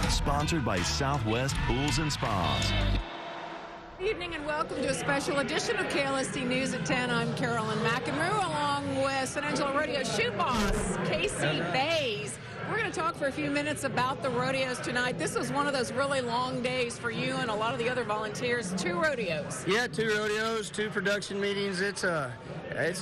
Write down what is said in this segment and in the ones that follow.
Sponsored by Southwest Pools and Spas. Good evening and welcome to a special edition of KLST News at 10. I'm Carolyn McEnroe along with San Angelo Rodeo shoe boss, Casey Bays. We're going to talk for a few minutes about the rodeos tonight. This was one of those really long days for you and a lot of the other volunteers. 2 rodeos. Yeah, 2 rodeos, 2 production meetings. It's a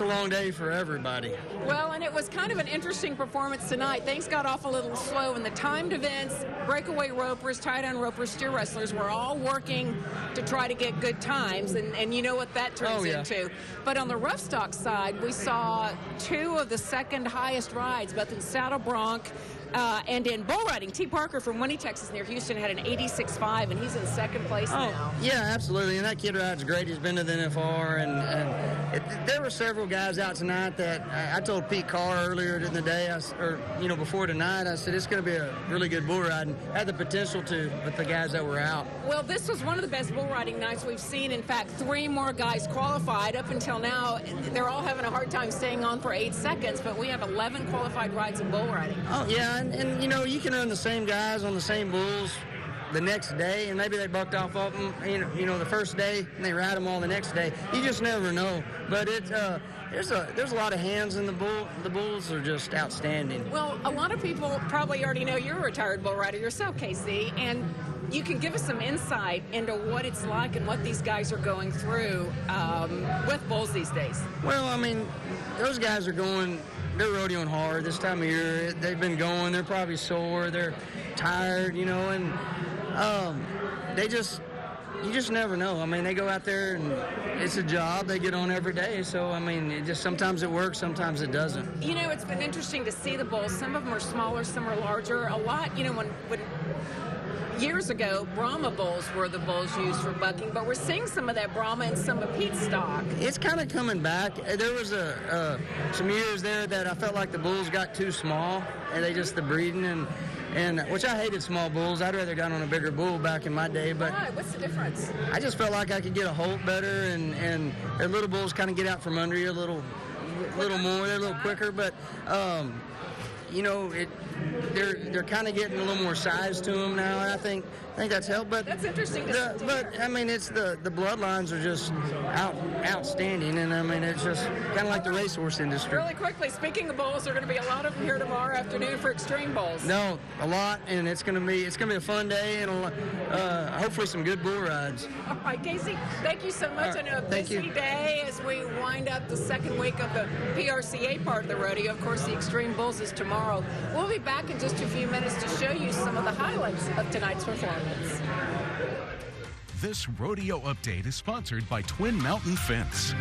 long day for everybody. Well, and it was kind of an interesting performance tonight. Things got off a little slow in the timed events. Breakaway ropers, tie-down ropers, steer wrestlers were all working to try to get good times, and you know what that turns into. But on the rough stock side, we saw 2 of the second highest rides, both in saddle bronc and in bull riding. T. Parker from Winnie, Texas, near Houston, had an 86.5, and he's in second place now. Yeah, absolutely. And that kid rides great. He's been to the NFR, and there were several guys out tonight that I told Pete Carr earlier in the day, before tonight, I said it's going to be a really good bull ride, and had the potential to with the guys that were out. Well, this was one of the best bull riding nights we've seen. In fact, 3 more guys qualified. Up until now, they're all having a hard time staying on for 8 seconds, but we have 11 qualified rides in bull riding. Oh, yeah, and you can run the same guys on the same bulls the next day, and maybe they bucked off of them, the first day, and they ride them all the next day. You just never know. But there's a lot of hands in the bull. The bulls are just outstanding. Well, a lot of people probably already know you're a retired bull rider yourself, Casey, and you can give us some insight into what it's like and what these guys are going through with bulls these days. Well, I mean, those guys are they're rodeoing hard this time of year. They've been going. They're probably sore. They're tired, and you just never know. I mean, they go out there and it's a job. They get on every day. So, I mean, sometimes it works, sometimes it doesn't. It's been interesting to see the bulls. Some of them are smaller, some are larger. A lot, when years ago, Brahma bulls were the bulls used for bucking, but we're seeing some of that Brahma and some of Pete's stock. It's kind of coming back. There was some years there that I felt like the bulls got too small, and the breeding, and which I hated small bulls. I'd rather got on a bigger bull back in my day. But why? What's the difference? I just felt like I could get a hold better, and the little bulls kind of get out from under you a little more. They're a little quicker, but they're kind of getting a little more size to them now, and I think that's helped. But that's interesting. But I mean, it's the bloodlines are just outstanding, and I mean, it's just kind of like the racehorse industry. Really quickly, speaking of bulls, there are going to be a lot of them here tomorrow afternoon for extreme bulls. No, a lot, and it's going to be a fun day, and hopefully some good bull rides. All right, Casey, thank you so much. Right, I know a busy day as we wind up the second week of the PRCA part of the rodeo. Of course, the extreme bulls is tomorrow. We'll be back in just a few minutes to show you some of the highlights of tonight's performance. This rodeo update is sponsored by Twin Mountain Fence.